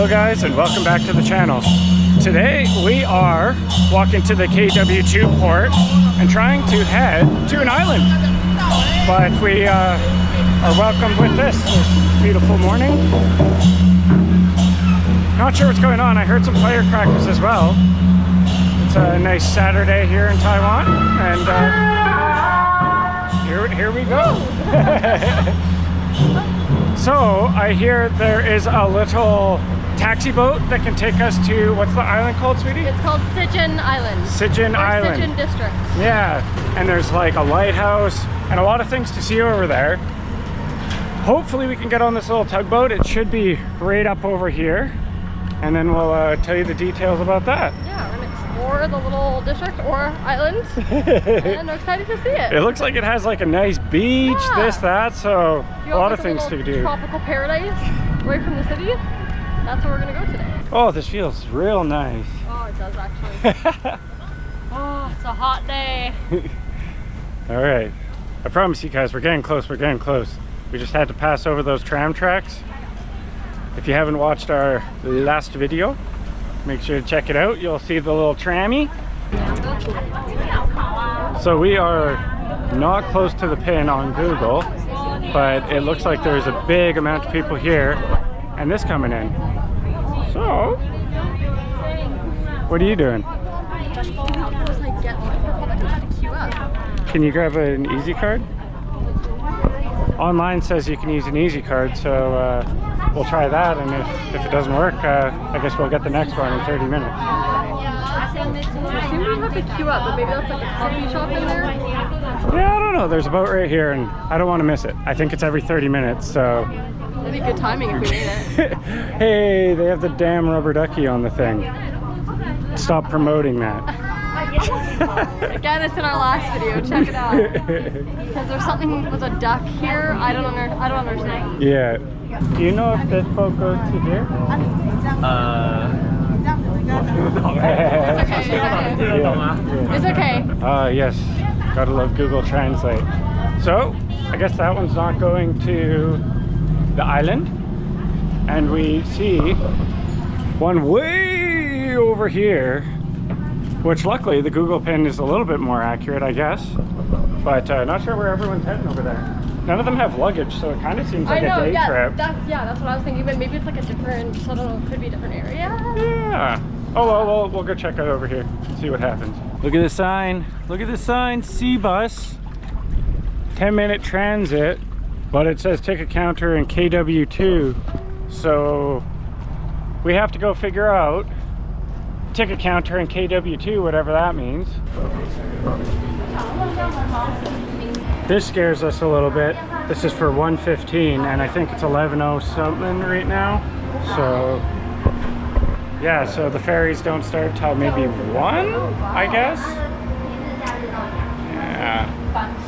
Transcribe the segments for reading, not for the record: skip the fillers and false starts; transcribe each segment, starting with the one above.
guys, and welcome back to the channel. Today we are walking to the KW2 port and trying to head to an island, but we are welcomed with this beautiful morning. Not sure what's going on. I heard some firecrackers as well. It's a nice Saturday here in Taiwan, and here we go. So I hear there is a little taxi boat that can take us to, what's the island called, sweetie? It's called Cijin Island. Cijin Island. Cijin District. Yeah, and there's like a lighthouse and a lot of things to see over there. Hopefully we can get on this little tugboat. It should be right up over here, and then we'll tell you the details about that. Yeah, we're gonna explore the little district or island, and I'm excited to see it. It looks like it has like a nice beach, this, that, so a lot of things to do. Tropical paradise right from the city. That's where we're gonna go today. Oh, this feels real nice. Oh, it does actually. Oh, it's a hot day. All right, I promise you guys, we're getting close, we're getting close. We just had to pass over those tram tracks. If you haven't watched our last video, make sure to check it out. You'll see the little trammy. So we are not close to the pin on Google, but it looks like there's a big amount of people here and this coming in. So, what are you doing? Can you grab an Easy card? Online says you can use an Easy card, so we'll try that, and if it doesn't work, I guess we'll get the next one in 30 minutes. I seem to have to queue up, but maybe that's like a coffee shop in there? Yeah, I don't know. There's a boat right here, and I don't want to miss it. I think it's every 30 minutes, so... That'd be good timing if we made it. Hey, they have the damn rubber ducky on the thing. Stop promoting that. Again, it's in our last video. Check it out. Because there's something with a duck here. I don't understand. Yeah. Do you know if this boat goes to here? It's okay. Yes. Gotta love Google Translate. So, I guess that one's not going to the island. And we see one way over here, which luckily the Google pin is a little bit more accurate, I guess. But not sure where everyone's heading over there. None of them have luggage, so it kind of seems like a day trip. That's what I was thinking, but maybe it's like a different, I don't know, could be a different area. Yeah. Oh, well, we'll go check out over here and see what happens. Look at the sign. Look at the sign. Sea bus. 10-minute transit, but it says ticket counter in KW2. So we have to go figure out ticket counter in KW2, whatever that means. This scares us a little bit. This is for 1:15, and I think it's 11:00 something right now. So yeah, so the ferries don't start till maybe 1, I guess. Yeah.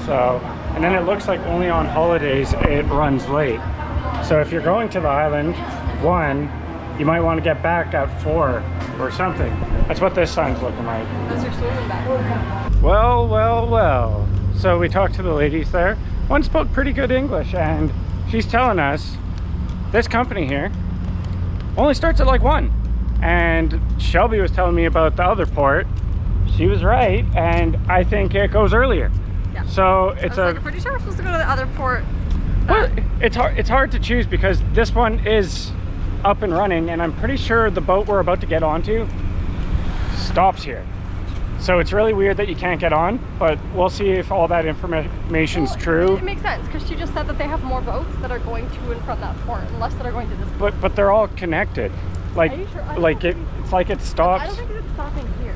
So, and then it looks like only on holidays it runs late. So if you're going to the island 1, you might want to get back at 4 or something. That's what this sign's looking like. Those are swimming back. Well, well, well. So we talked to the ladies there. One spoke pretty good English, and she's telling us this company here only starts at like 1. And Shelby was telling me about the other port. She was right, and I think it goes earlier. Yeah. So it's I'm pretty sure we're supposed to go to the other port. Well, it's hard to choose because this one is up and running, and I'm pretty sure the boat we're about to get onto stops here. So it's really weird that you can't get on, but we'll see if all that information's true. It makes sense, because she just said that they have more boats that are going to and from that port, and less that are going to this port. But they're all connected. Like, it's like it stops. I don't think it's stopping here.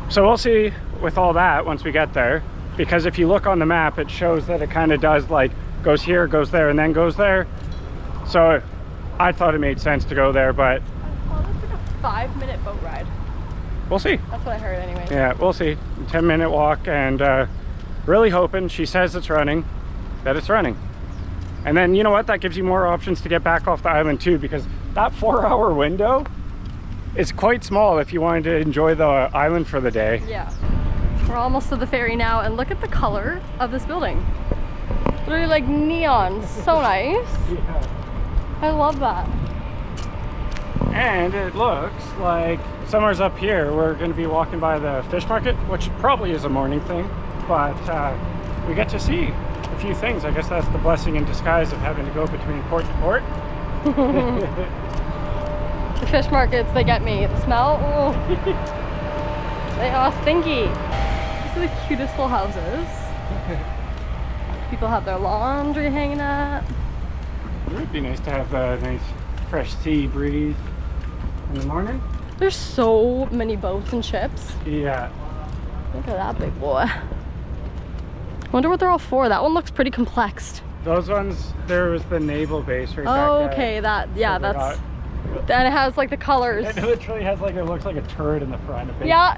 So we'll see with all that once we get there, because if you look on the map, it shows that it kind of does like, goes here, goes there, and then goes there. So I thought it made sense to go there, but... Oh, that's like a 5-minute boat ride. We'll see. That's what I heard anyway. Yeah, we'll see. 10-minute walk, and really hoping, she says it's running, that it's running. And then, you know what, that gives you more options to get back off the island too, because that 4-hour window is quite small if you wanted to enjoy the island for the day. Yeah. We're almost to the ferry now, and look at the color of this building. Literally like neon. So nice. Yeah. I love that. And it looks like somewhere's up here. We're going to be walking by the fish market, which probably is a morning thing, but we get to see a few things. I guess that's the blessing in disguise of having to go between port to port. The fish markets, they get me. The smell, oh. They are stinky. These are the cutest little houses. People have their laundry hanging up. It would be nice to have a nice fresh sea breeze in the morning. There's so many boats and ships. Yeah. Look at that big boy. Wonder what they're all for. That one looks pretty complex. Those ones, there was the naval base right back Oh, there. okay, that, yeah, So that's... And it has like the colors. It literally has like, it looks like a turret in the front. Yeah.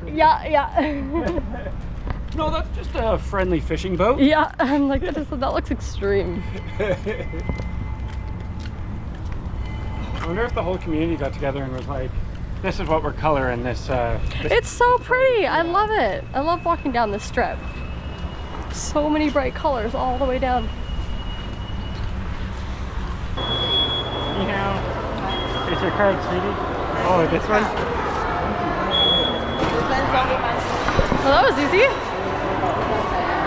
No, that's just a friendly fishing boat. Yeah, I'm like, that looks extreme. I wonder if the whole community got together and was like, this is what we're coloring this. It's so pretty. I love it. I love walking down this strip. So many bright colors all the way down. Yeah. Here's your card, sweetie. Oh, this one? Well, that was easy.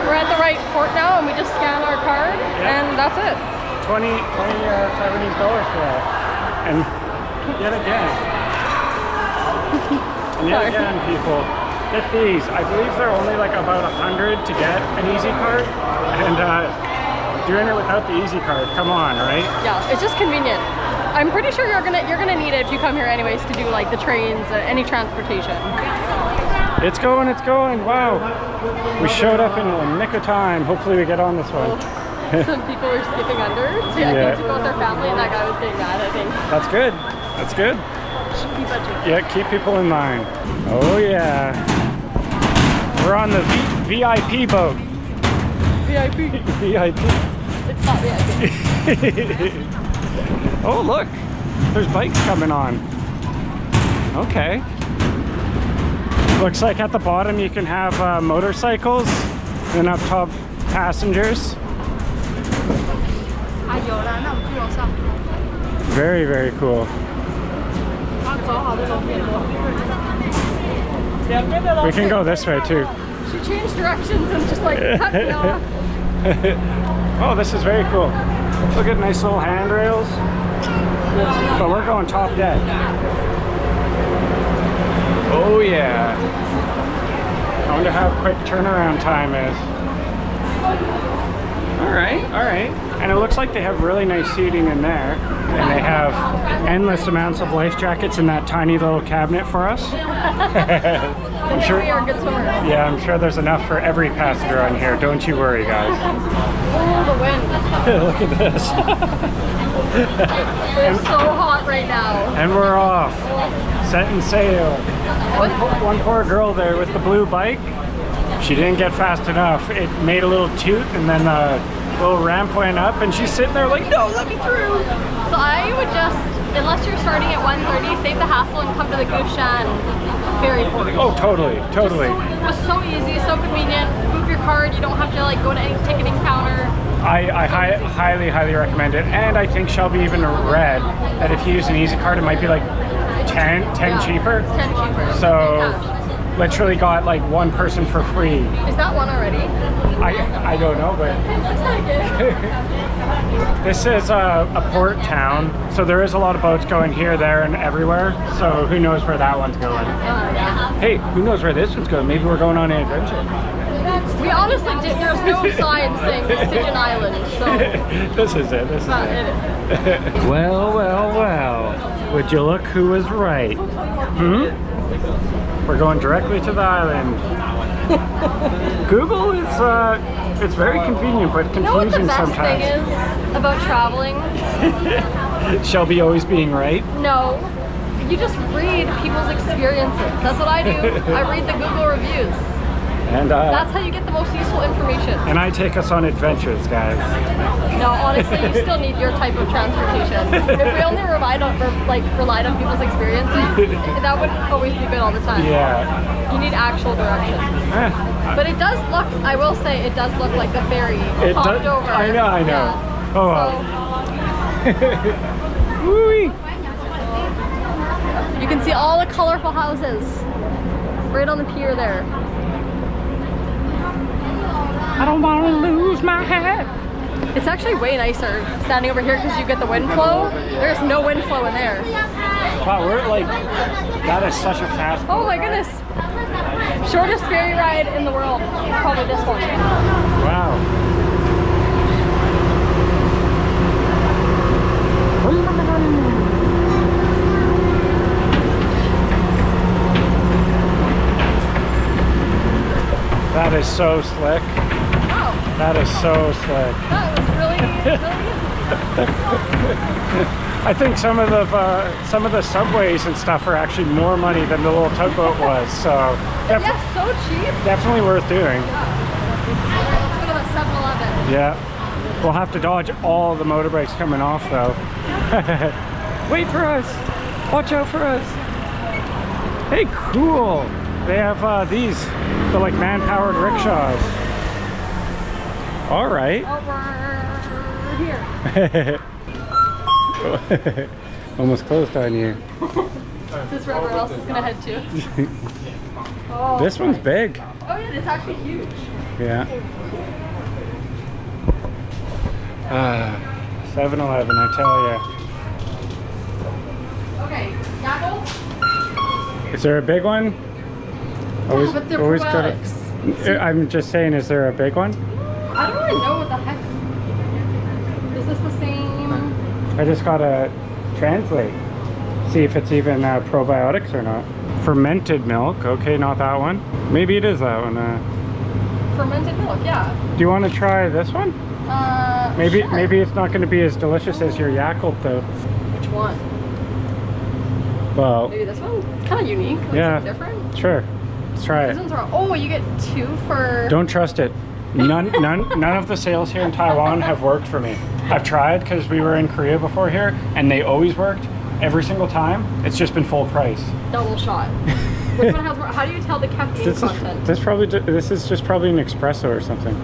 We're at the right port now and we just scan our card and that's it. 20 Taiwanese dollars for that. And yet again. And yet again, people, get these. I believe they're only like about 100 to get an easy card. And doing it without the easy card, come on, right? Yeah, it's just convenient. I'm pretty sure you're gonna need it if you come here anyways to do like the trains, any transportation. It's going, wow. We showed up in the nick of time. Hopefully we get on this one. Some people were skipping under. So yeah, I think people with their family and that guy was getting mad, I think. That's good. That's good. Keep budget. Yeah, keep people in line. Oh yeah. We're on the VIP boat. VIP. VIP. It's not VIP. Oh look, there's bikes coming on. Okay. Looks like at the bottom you can have motorcycles, and up top passengers. Very, very cool. We can go this way too. She changed directions and just like cut me off. Oh, this is very cool. Look at nice little handrails. But we're going top deck. Oh yeah. I wonder how quick turnaround time is. All right. And it looks like they have really nice seating in there. And they have endless amounts of life jackets in that tiny little cabinet for us. I'm sure we are good swimmers. Yeah, I'm sure there's enough for every passenger on here. Don't you worry, guys. Oh, the wind. Look at this. It's so hot right now. And we're off. Setting sail. One poor girl there with the blue bike. She didn't get fast enough. It made a little toot and then a little ramp went up and she's sitting there like, no, let me through. So I would just, unless you're starting at 1:30, save the hassle and come to the Qijin ferry port. Oh, totally. It was so easy, so convenient. Move your card, you don't have to like go to any ticketing counter. I highly recommend it. And I think Shelby even read that if you use an easy card, it might be like 10 cheaper. It's 10 cheaper. So literally got like one person for free. Is that one already? I don't know, but Looks like it. this is a port town, so there is a lot of boats going here, there, and everywhere. So who knows where that one's going? Yeah. Hey, who knows where this one's going? Maybe we're going on an adventure. We honestly did. There's no sign saying Cijin Island, so This is it. This is not it. it. Well. Would you look who was right? We're going directly to the island. Google is it's very convenient but You know what the confusing best sometimes. thing is about traveling? Shelby always being right. No. You just read people's experiences. That's what I do. I read the Google reviews. And That's how you get the most useful information. and I take us on adventures, guys. No, honestly, you still need your type of transportation. If we only relied on people's experiences, that would always be good all the time. Yeah. You need actual directions. But it does look, I will say, it does look like the ferry popped over. I know. Yeah. Oh, wow. Woo-wee. You can see all the colorful houses right on the pier there. I don't want to lose my hat. It's actually way nicer standing over here because you get the wind flow. There's no wind flow in there. Wow, we're like, that is such a fast. Oh my goodness. Shortest ferry ride in the world. Probably this one. Wow. That is so slick. Wow. That is so slick. That was really, I think some of the subways and stuff are actually more money than the little tugboat was. So yeah, so cheap. definitely worth doing. Let's go to the 7-Eleven. Yeah. We'll have to dodge all the motorbikes coming off though. Wait for us. Watch out for us. Hey, cool. They have these, the like man-powered rickshaws. All right. Oh, we're here. Almost closed on you. This is wherever else is gonna head to. Oh, This one's big. oh yeah, it's actually huge. Yeah. 7-Eleven, I tell you. Okay, Gaggle. Is there a big one? Always, but they're always probiotics. I'm just saying, is there a big one? I don't really know what the heck. Is this the same? I just gotta translate. See if it's even probiotics or not. Fermented milk. Okay, not that one. Maybe it is that one. Fermented milk, yeah. Do you want to try this one? Sure. Maybe it's not going to be as delicious as your Yakult though. Which one? Well, Maybe this one? Kind of unique. Looks yeah. different. Sure. Let's try These it. ones are. Oh, you get 2 for. Don't trust it. None of the sales here in Taiwan have worked for me. I've tried because we were in Korea before here, and they always worked every single time. It's just been full price. Double shot. Which one has more? How do you tell the caffeine content? This is just probably an espresso or something.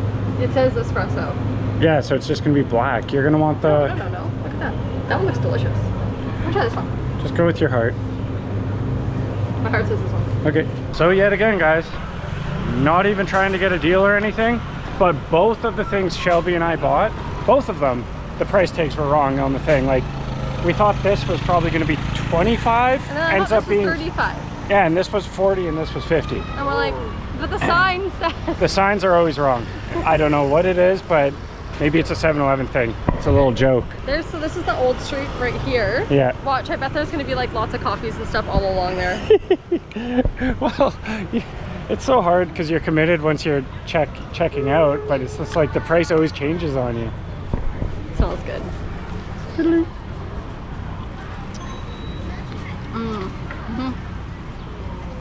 It says espresso. Yeah, so it's just gonna be black. You're gonna want the. No. Look at that. That one looks delicious. I'll try this one. Just go with your heart. My heart says this one. Okay. So yet again, guys, not even trying to get a deal or anything, but both of the things Shelby and I bought, both of them, the price tags were wrong on the thing. Like, we thought this was probably going to be 25, And then I ends thought up this was being 35. yeah, and this was 40 and this was 50. And we're like, but the sign says. The signs are always wrong. I don't know what it is, but maybe it's a 7-Eleven thing. It's a little joke. So this is the old street right here. Yeah. Watch, I bet there's gonna be like lots of coffees and stuff all along there. Well, it's so hard because you're committed once you're checking out, but it's just like the price always changes on you. Smells good.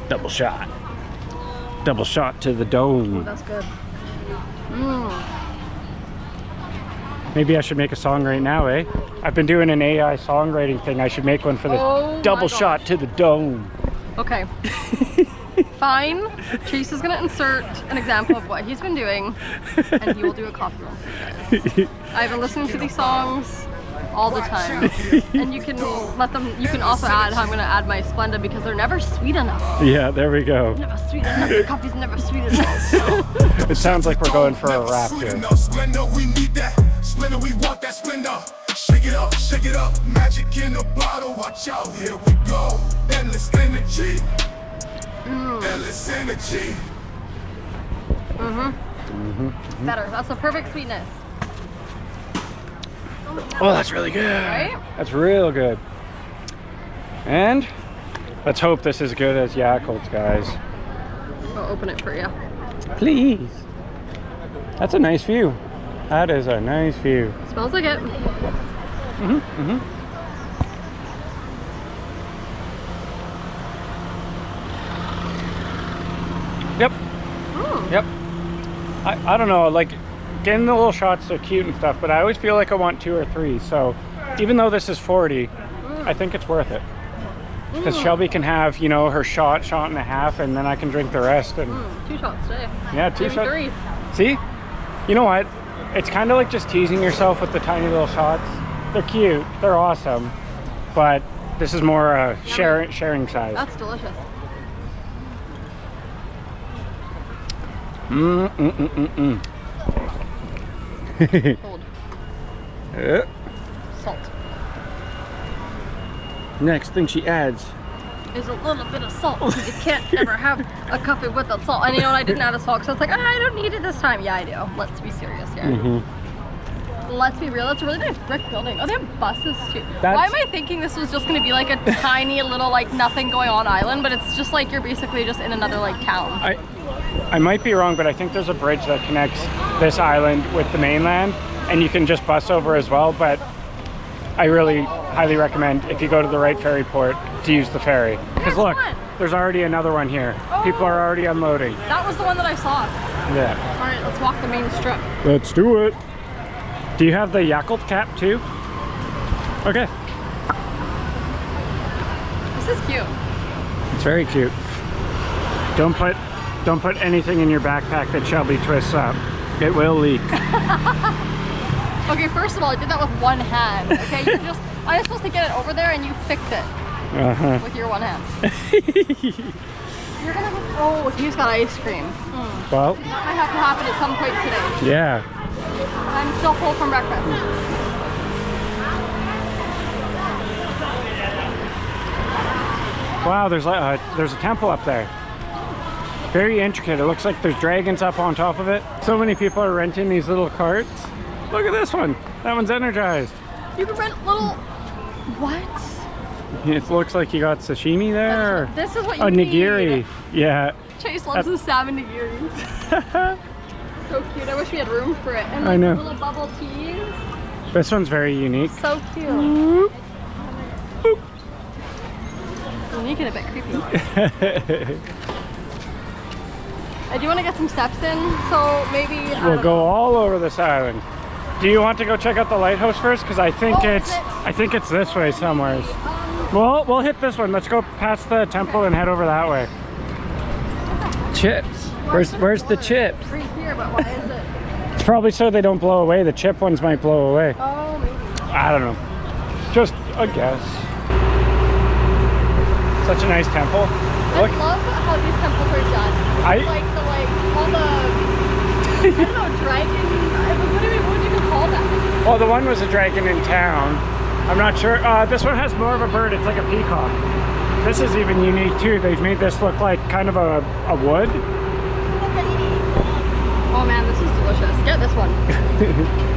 Double shot. Double shot to the dome. That's good. Maybe I should make a song right now, eh? I've been doing an AI songwriting thing. I should make one for this. Oh my double gosh. shot to the dome. Okay. Fine. Chase is gonna insert an example of what he's been doing, and he will do a copy one for you guys. I've been listening to these songs all the time, and you can let them. You can also add how I'm gonna add my Splenda because they're never sweet enough. Yeah, there we go. Never sweet enough. The coffee's never sweet enough. It sounds like we're going for a rap here. Splendor, we need that. Splendor, we want that splendor. Shake it up, magic in a bottle. Watch out, here we go. Endless energy. Endless energy. Better. That's the perfect sweetness. Oh, that's really good. Right? That's real good. And let's hope this is good as Yakult's, guys. I'll open it for you. Please. That's a nice view. That is a nice view. Smells like it. Yep. Yep. I don't know, like getting the little shots are cute and stuff, but I always feel like I want 2 or 3. So even though this is 40, I think it's worth it. Because Shelby can have, you know, her shot and a half, and then I can drink the rest. And 2 shots today. yeah, 2 Maybe shots. 3. See? You know what? It's kind of like just teasing yourself with the tiny little shots. They're cute. They're awesome. But This is more sharing size. That's delicious. Cold. Salt. Next thing she adds is a little bit of salt. You can't ever have a coffee without salt. And you know what? I didn't add a salt, so it's like, I don't need it this time. Yeah, I do. Let's be serious here. Let's be real. It's a really nice brick building. Oh, they have buses too. Why am I thinking this was just going to be like a tiny little like nothing going on island, but it's just like you're basically just in another like town. I might be wrong, but I think there's a bridge that connects this island with the mainland, and you can just bus over as well. But I really highly recommend, if you go to the right ferry port, to use the ferry. Because look, there's already another one here. Oh. People are already unloading. That was the one that I saw. Yeah. All right, let's walk the main strip. Let's do it. Do you have the Yakult cap too? Okay. This is cute. It's very cute. Don't put anything in your backpack that Shelby twists up. It will leak. Okay, first of all, I did that with one hand. Okay, I was supposed to get it over there and you fixed it with your one hand. You're gonna have, oh, he's got ice cream. Well, that might have to happen at some point today. Yeah. I'm still full from breakfast. Wow, there's a temple up there. Very intricate. It looks like there's dragons up on top of it. So many people are renting these little carts. Look at this one. That one's energized. You can rent little... What? It looks like you got sashimi there. This is what you nigiri. need. Yeah. Chase loves the salmon nigiri. So cute. I wish we had room for it. And I know. Little bubble teas. This one's very unique. So cute. Boop. Boop. Unique and a bit creepy. I do want to get some steps in, so maybe we'll go all over this island. Do you want to go check out the lighthouse first? Because I think I think it's this way somewhere. Well, we'll hit this one. Let's go past the temple and head over that way. Chips. Where's the chips? Right here, but why is it? It's probably so they don't blow away. The chip ones might blow away. Oh, maybe. I don't know. Just a guess. Such a nice temple. I love how these temples are done. Like all the I don't know, dragon. What would you even call that? Well, the one was a dragon in town. I'm not sure. This one has more of a bird. It's like a peacock. This is even unique too. They've made this look like kind of a wood. Oh man, this is delicious. Get this one.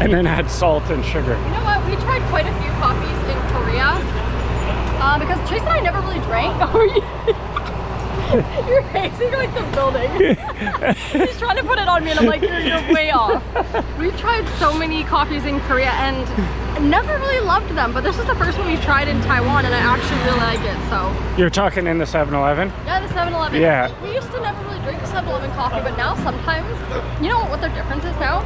And then add salt and sugar. You know what? We tried quite a few coffees in Korea. Because Chase and I never really drank. You're hazing like the building. He's trying to put it on me and I'm like, you're way off. We've tried so many coffees in Korea and never really loved them, but this is the first one we tried in Taiwan and I actually really like it, so. You're talking in the 7-Eleven? Yeah, the 7-Eleven. Yeah. We used to never really drink 7-Eleven coffee, but now sometimes, you know what their difference is now?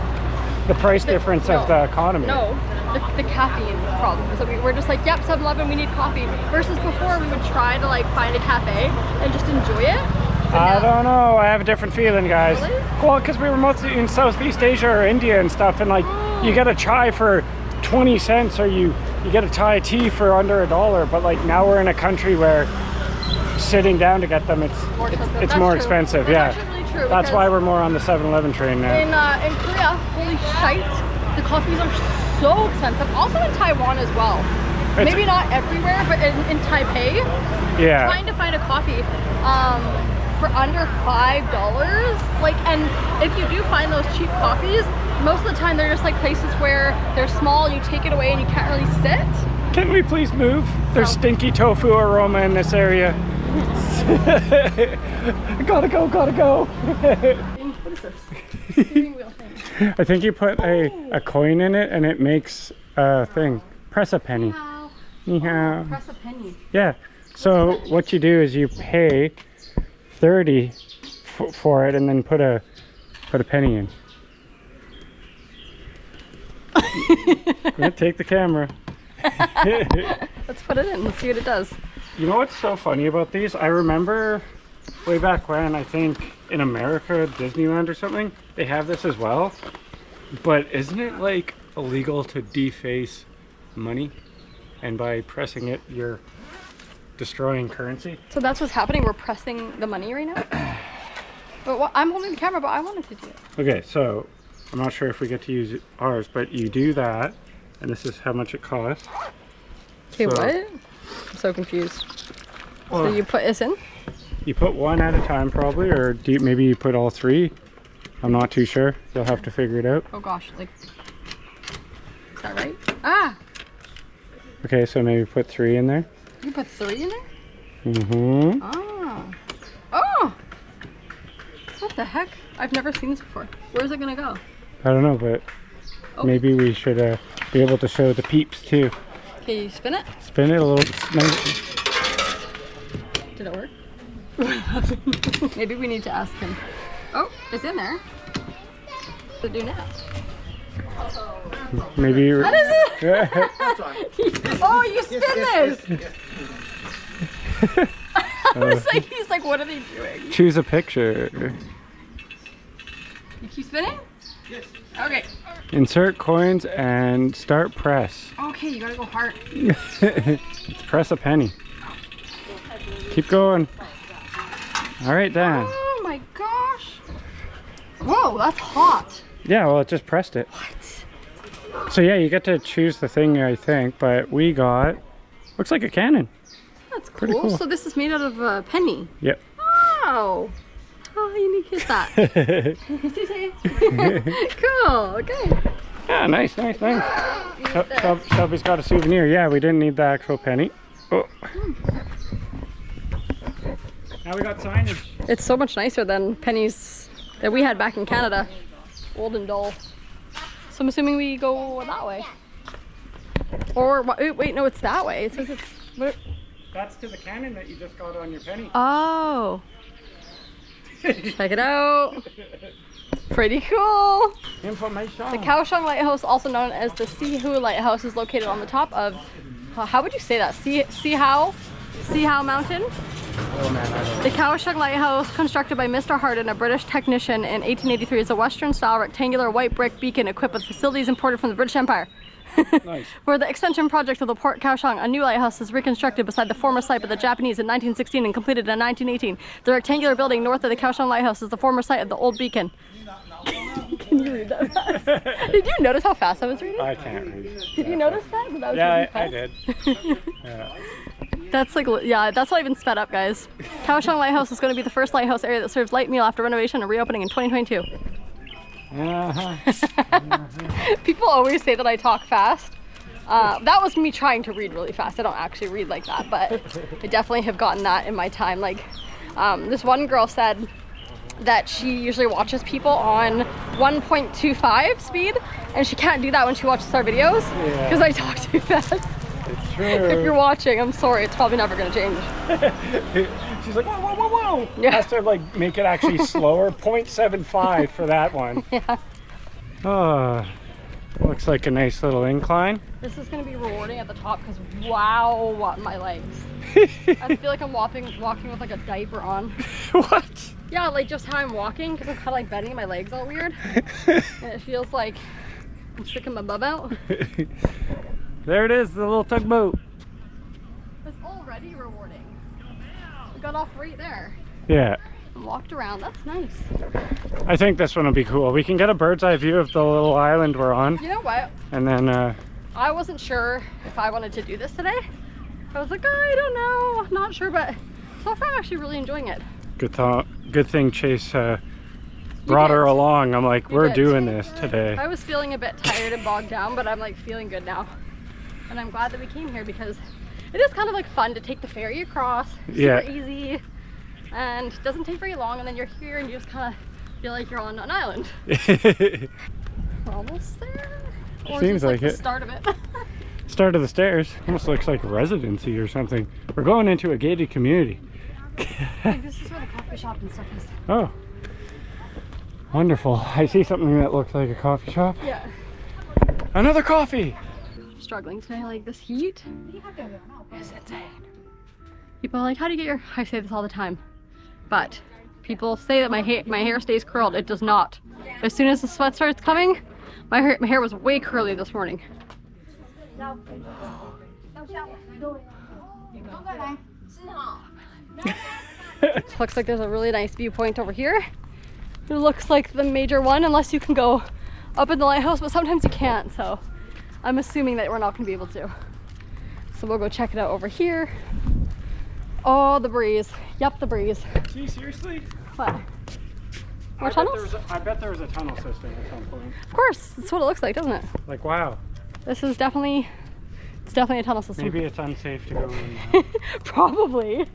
The price difference of the economy. No, the caffeine problem. So we're just like, yep, 7-Eleven, we need coffee. Versus before, we would try to like find a cafe and just enjoy it. I don't know. I have a different feeling, guys. Really? Well, because we were mostly in Southeast Asia or India and stuff, and like you get a chai for 20 cents, or you get a Thai tea for under $1. But like now we're in a country where sitting down to get them, it's more expensive. That's yeah. Really true. That's why we're more on the 7-Eleven train now. In Korea, holy shite, the coffees are so expensive. Also in Taiwan as well. Maybe not everywhere, but in Taipei, yeah. Trying to find a coffee for under $5. Like, and if you do find those cheap coffees, most of the time they're just like places where they're small, you take it away and you can't really sit. Can we please move? There's stinky tofu aroma in this area. Gotta go. What is this? Steering wheel thing. I think you put a coin in it and it makes a thing. Press a penny. Ni hao. Press a penny. Yeah. So what you do is you pay 30 for it and then put a penny in. I'm gonna take the camera. Let's put it in. Let's see what it does. You know what's so funny about these? I remember way back when, I think in America, Disneyland or something, they have this as well. But isn't it like illegal to deface money? And by pressing it, you're destroying currency. So that's what's happening. We're pressing the money right now. But I'm holding the camera, but I wanted to do it. Okay, so I'm not sure if we get to use ours, but you do that, and this is how much it costs. Okay, so, what? I'm so confused. Well, so you put this in? You put one at a time probably, or maybe you put all three. I'm not too sure. You'll have to figure it out. Oh gosh, like, is that right? Ah! Okay, so maybe put 3 in there. You put 3 in there? Mm-hmm. Ah. Oh! What the heck? I've never seen this before. Where's it gonna go? I don't know, but maybe we should be able to show the peeps too. Okay, you spin it? Spin it a little. Did it work? Maybe we need to ask him. Oh, it's in there. What do we do now? Maybe. What is it? Oh, you spin this! I was like, he's like, what are they doing? Choose a picture. You keep spinning? Yes. Okay. Insert coins and start press. Okay, you gotta go hard. Press a penny. Keep going. All right, Dan. Oh my gosh. Whoa, that's hot. Yeah, well, it just pressed it. What? So yeah, you get to choose the thing, I think, but we got, looks like a cannon. That's cool. Pretty cool. So this is made out of a penny. Yep. Wow. How unique is that? Cool, okay. Yeah, nice. Shelby's got a souvenir. Yeah, we didn't need the actual penny. Oh. Now we got signage. It's so much nicer than pennies that we had back in Canada. Old and dull. So I'm assuming we go that way. Or, wait, no, it's that way. It says it's... What? That's to the cannon that you just got on your penny. Oh. Check it out. Pretty cool. Information. The Kaohsiung Lighthouse, also known as the Sihu Lighthouse, is located on the top of, how would you say that? Sihao Mountain? Oh man, I don't know. The Kaohsiung Lighthouse, constructed by Mr. Hardin, a British technician in 1883, is a Western-style rectangular white brick beacon equipped with facilities imported from the British Empire. Nice. For the extension project of the Port Kaohsiung, a new lighthouse is reconstructed beside the former site by the Japanese in 1916 and completed in 1918. The rectangular building north of the Kaohsiung Lighthouse is the former site of the old beacon. Can you read that fast? Did you notice how fast I was reading? I can't read. Did you notice that? That I was Yeah, reading I did. Yeah. That's like, yeah, that's why I've been sped up, guys. Kaohsiung Lighthouse is going to be the first lighthouse area that serves light meal after renovation and reopening in 2022. People always say that I talk fast. That was me trying to read really fast. I don't actually read like that, but I definitely have gotten that in my time. Like, this one girl said that she usually watches people on 1.25 speed, and she can't do that when she watches our videos because I talk too fast. It's true. If you're watching, I'm sorry. It's probably never going to change. She's like, whoa, whoa, whoa, whoa. Yeah. Has to like make it actually slower. 0.75 for that one. Yeah. Oh, looks like a nice little incline. This is going to be rewarding at the top because wow, my legs. I feel like I'm walking with like a diaper on. What? Yeah, like just how I'm walking because I'm kind of like bending my legs all weird. And it feels like I'm sticking my bum out. There it is, the little tugboat. It's already rewarding. We got off right there. Yeah. And walked around. That's nice. I think this one will be cool. We can get a bird's eye view of the little island we're on. You know what? And then I wasn't sure if I wanted to do this today. I was like, I don't know, not sure, but so far I'm actually really enjoying it. Good thing Chase brought her along. I'm like, we're doing this today. I was feeling a bit tired and bogged down, but I'm like feeling good now. And I'm glad that we came here because it is kind of like fun to take the ferry across. Super easy. And it doesn't take very long, and then you're here and you just kind of feel like you're on an island. We're almost there. Or Seems like the it. start of it. Start of the stairs. Almost looks like residency or something. We're going into a gated community. Like, this is where the coffee shop and stuff is. Oh, wonderful. I see something that looks like a coffee shop. Yeah. Another coffee. I'm struggling today. Like, this heat is insane. People are like, how do you get your... I say this all the time. But people say that my hair stays curled. It does not. As soon as the sweat starts coming, my hair was way curly this morning. Looks like there's a really nice viewpoint over here. It looks like the major one, unless you can go up in the lighthouse, but sometimes you can't, so I'm assuming that we're not gonna be able to. So we'll go check it out over here. Oh, the breeze. Yep, the breeze. Gee, seriously? What? More tunnels? I bet there was a tunnel system at some point. Of course, that's what it looks like, doesn't it? Like, wow. This is definitely, it's definitely a tunnel system. Maybe it's unsafe to go in. Probably.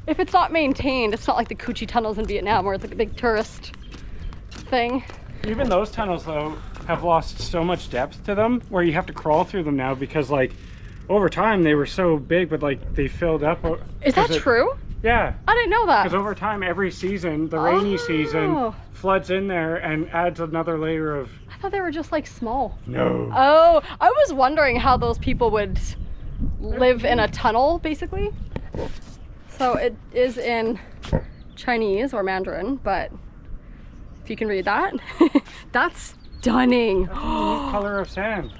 If it's not maintained, it's not like the Qijin tunnels in Vietnam where it's like a big tourist thing. Even those tunnels, though, have lost so much depth to them where you have to crawl through them now because, like, over time they were so big, but like they filled up. Is that true? Yeah. I didn't know that. Because over time, every season, the rainy season floods in there and adds another layer of... I thought they were just like small. No. Oh, I was wondering how those people would live in a tunnel, basically. So it is in Chinese or Mandarin, but if you can read that, that's stunning. That's a unique color of sand.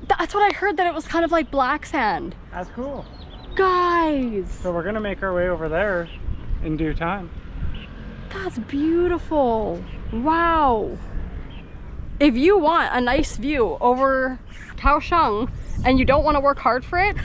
That's what I heard, that it was kind of like black sand. That's cool. Guys! So we're gonna make our way over there in due time. That's beautiful. Wow. If you want a nice view over Kaohsiung and you don't want to work hard for it,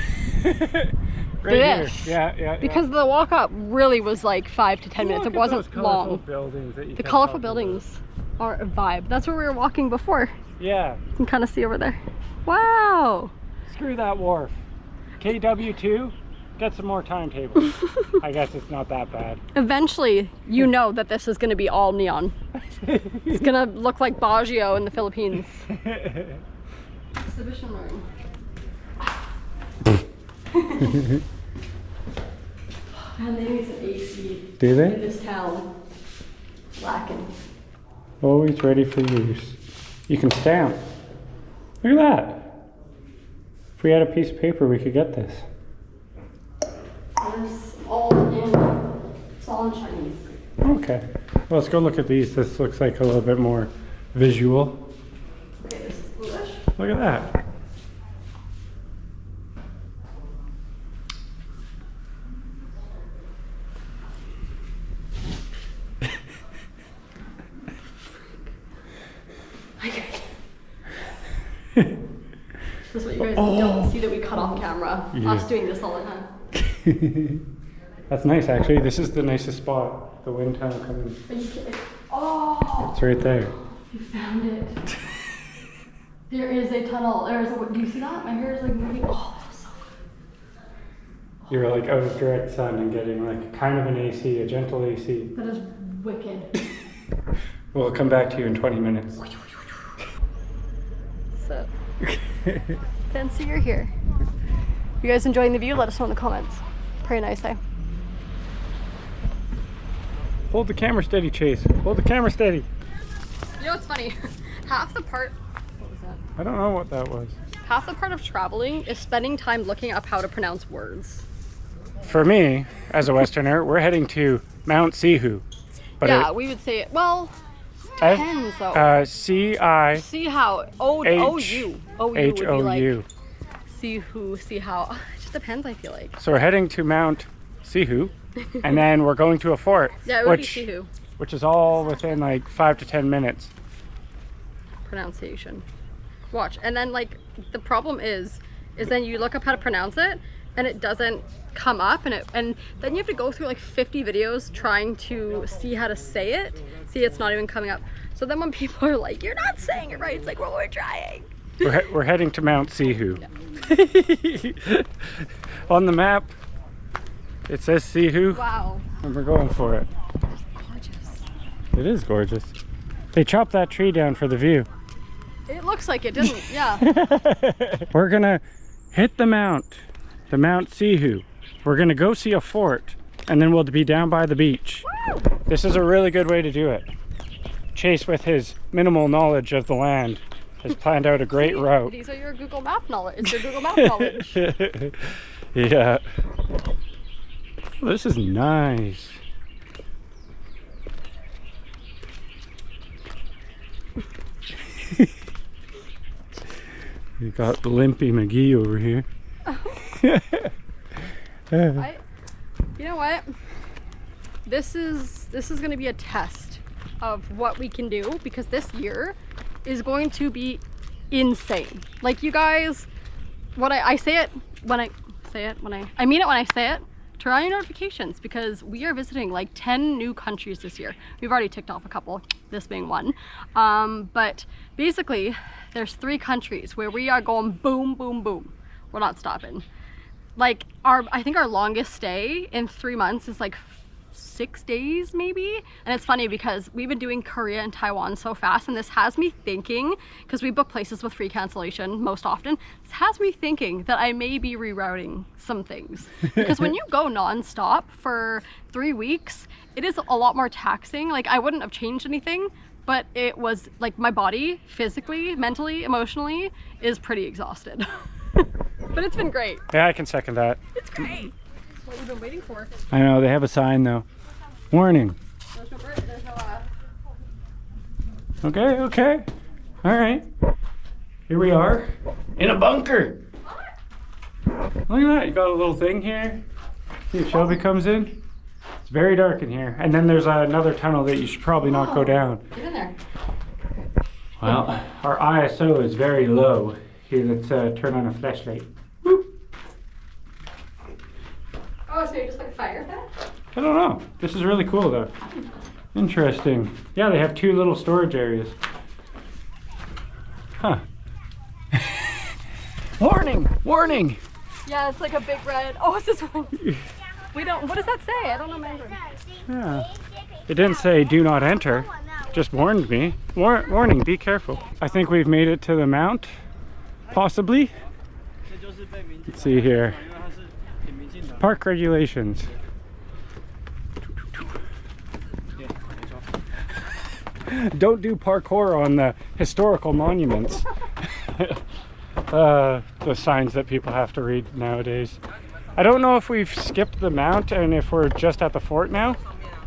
Right this. Here. Yeah. Because the walk up really was like 5 to 10 minutes. It wasn't long. Buildings that you The colorful buildings are a vibe. That's where we were walking before. Yeah. You can kind of see over there. Wow. Screw that wharf. KW2, get some more timetables. I guess it's not that bad. Eventually, you know that this is going to be all neon. It's going to look like Baguio in the Philippines. Exhibition room. And they need some AC. Do In they? this town. Lacking. Always ready for use. You can stamp. Look at that. If we had a piece of paper, we could get this. It's all in Chinese. Okay. Well, let's go look at these. This looks like a little bit more visual. Okay, this is English. Look at that. This is what you guys don't see, that we cut off camera. Yeah. Us doing this all the time. That's nice, actually. This is the nicest spot. The wind tunnel coming. Are you kidding? Oh! It's right there. You found it. There is a tunnel. Do you see that? My hair is like moving. Oh, that was so good. You're like out of direct sun and getting like kind of an AC, a gentle AC. That is wicked. We'll come back to you in 20 minutes. So, fancy you're here. You guys enjoying the view? Let us know in the comments. Pretty nice, eh? Hold the camera steady, Chase. Hold the camera steady. You know what's funny? Half the part... What was that? I don't know what that was. Half the part of traveling is spending time looking up how to pronounce words. For me, as a Westerner, we're heading to Mount Sihu. But Yeah, we would say it. Well, depends though. C-I-H-O-U. See how O-U would be like see who, see how. It just depends, I feel like. So we're heading to Mount Sihu, and then we're going to a fort, Yeah, it would be see who. which is all within like 5 to 10 minutes. Pronunciation. Watch, and then like the problem is then you look up how to pronounce it, and it doesn't come up, and then you have to go through like 50 videos trying to see how to say it. See, it's not even coming up. So then when people are like, "You're not saying it right," it's like, "Well, we're trying." We're heading to Mount Sihu. Yeah. On the map, it says Sihu, Wow. and we're going for it. Gorgeous. It is gorgeous. They chopped that tree down for the view. It looks like it, didn't? Yeah. We're gonna hit the Mount Sihu. We're gonna go see a fort, and then we'll be down by the beach. Woo! This is a really good way to do it. Chase, with his minimal knowledge of the land, has planned out a great route. These are your Google Map knowledge. It's your Google Map knowledge. Yeah. This is nice. You got Limpy McGee over here. You know what? This is going to be a test of what we can do, because this year is going to be insane. Like, you guys, what I say it when I say it, I mean it when I say it. Turn on your notifications, because we are visiting like 10 new countries this year. We've already ticked off a couple, this being one. But basically, there's 3 countries where we are going boom, boom, boom. We're not stopping. Like, I think our longest stay in 3 months is like 6 days maybe. And it's funny because we've been doing Korea and Taiwan so fast, and this has me thinking, because we book places with free cancellation most often, this has me thinking that I may be rerouting some things. Because when you go non-stop for 3 weeks, it is a lot more taxing. Like, I wouldn't have changed anything, but it was like my body physically, mentally, emotionally is pretty exhausted. But it's been great. Yeah, I can second that. It's great. What we've been waiting for. I know, they have a sign though. Warning. There's no bird, there's no Okay, okay. All right. Here we are in a bunker. Look at that, you got a little thing here. See if Shelby comes in. It's very dark in here. And then there's another tunnel that you should probably not go down. Get in there. Well, our ISO is very low. Here, let's turn on a flashlight. Whoop. Oh, so you're just like a fire pit? I don't know. This is really cool though. Interesting. Yeah, they have 2 little storage areas. Huh. Warning! Warning! Yeah, it's like a big red. Oh, it's this one. We don't. What does that say? I don't know Mandarin. Yeah. It didn't say do not enter. Just warned me. Warning, be careful. I think we've made it to the mount. Possibly. Let's see here. Park regulations. Don't do parkour on the historical monuments. The signs that people have to read nowadays. I don't know if we've skipped the mount and if we're just at the fort now.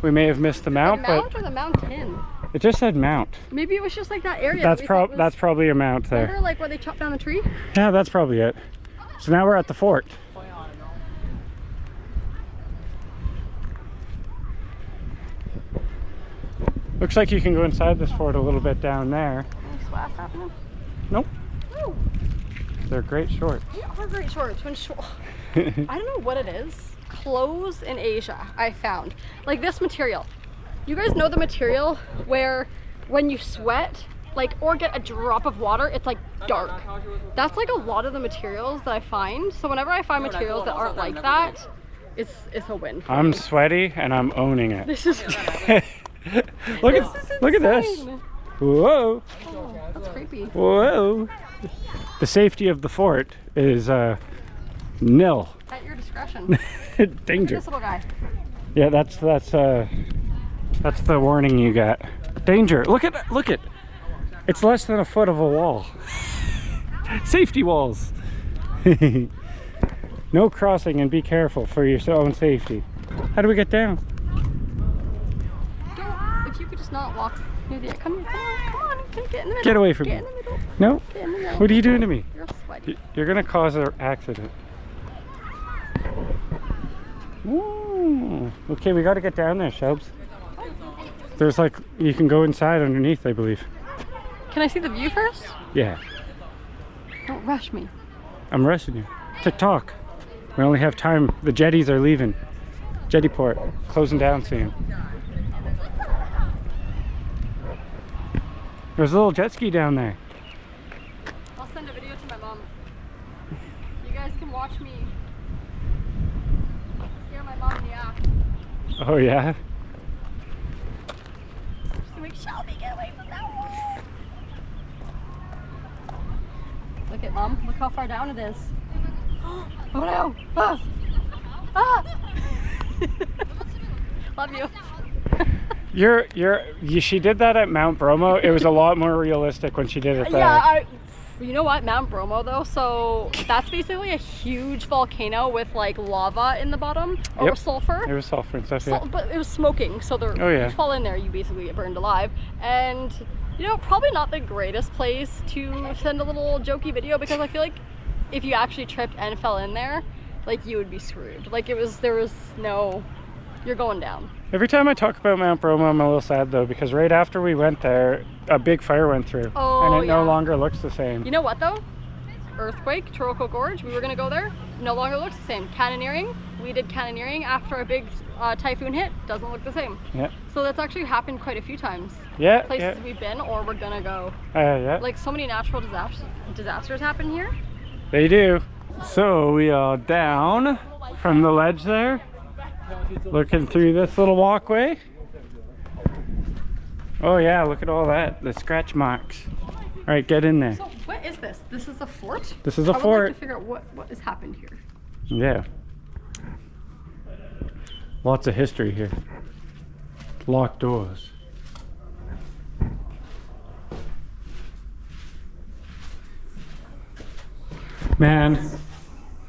We may have missed the mount, The mount or the mountain? It just said mount. Maybe it was just like that area. That's probably a mount there. Remember, like where they chopped down the tree? Yeah, that's probably it. So now we're at the fort. Looks like you can go inside this fort a little bit down there. Any swath happening? Nope. Oh. They're great shorts. They are great shorts. I don't know what it is. Clothes in Asia, I found. Like this material. You guys know the material where when you sweat, like, or get a drop of water, it's like dark. That's like a lot of the materials that I find. So whenever I find materials that aren't like that, it's a win. I'm sweaty and I'm owning it. This is look at this. Whoa. Oh, that's creepy. Whoa. The safety of the fort is nil. At your discretion. Danger. This little guy. Yeah, that's the warning you got. Danger. Look at. It's less than a foot of a wall. Safety walls. No crossing, and be careful for your own safety. How do we get down? If you could just not walk near the come on, get in the middle. Get away from me. Get in the middle. No. Get in the middle. What are you doing to me? You're sweaty. You're gonna cause an accident. Ooh. Okay, we gotta get down there, Shelbs. There's like, you can go inside underneath, I believe. Can I see the view first? Yeah. Don't rush me. I'm rushing you. TikTok. We only have time. The jetties are leaving. Jetty port. Closing down soon. There's a little jet ski down there. I'll send a video to my mom. You guys can watch me scare my mom in the ass. Oh yeah? She's like, Shelby, get away from that one. Look at Mom. Look how far down it is. Oh no! Ah! Ah! Love you. She did that at Mount Bromo. It was a lot more realistic when she did it there. Yeah, you know what? Mount Bromo though, so that's basically a huge volcano with like lava in the bottom, or Yep. sulfur. It was sulfur and stuff, yeah. But it was smoking, so Oh, yeah. you fall in there, you basically get burned alive. And you know, probably not the greatest place to send a little jokey video, because I feel like if you actually tripped and fell in there, like you would be screwed. Like there was no, you're going down. Every time I talk about Mount Bromo, I'm a little sad though, because right after we went there, a big fire went through. Oh, and it no longer looks the same. You know what though? Earthquake, Toroko Gorge, we were gonna go there, no longer looks the same. Canyoneering, we did canyoneering after a big typhoon hit, doesn't look the same. Yeah. So that's actually happened quite a few times. Yeah. Places we've been or we're gonna go. Yeah. Like so many natural disasters happen here. They do. So we are down from the ledge there, looking through this little walkway. Oh yeah, look at all that, the scratch marks. All right, get in there. So what is this? This is a fort? This is a I would fort. like to figure out what has happened here. Yeah. Lots of history here. Locked doors. Man,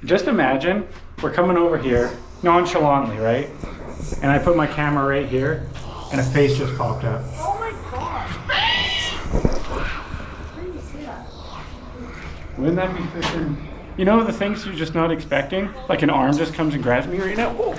just imagine we're coming over here nonchalantly, right? And I put my camera right here and a face just popped up. Oh my god. Where do you see that? Wouldn't that be freaking... You know the things you're just not expecting? Like an arm just comes and grabs me right now? Whoa.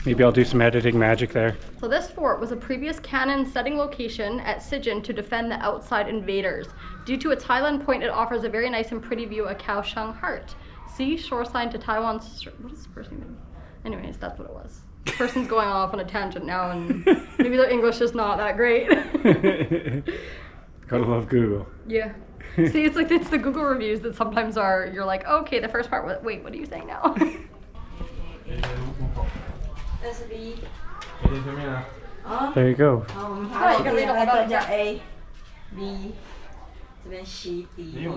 Maybe I'll do some editing magic there. So this fort was a previous cannon setting location at Cijin to defend the outside invaders. Due to its highland point, it offers a very nice and pretty view of Kaohsiung Heart. See, shoreside to Taiwan's... What does this person mean? Anyways, that's what it was. The person's going off on a tangent now and maybe their English is not that great. Gotta love Google. Yeah. See, it's like, it's the Google reviews that sometimes are, you're like, okay, the first part, wait, what are you saying now? There you go. Oh, you can read all about it. A, B, 这边 C, D.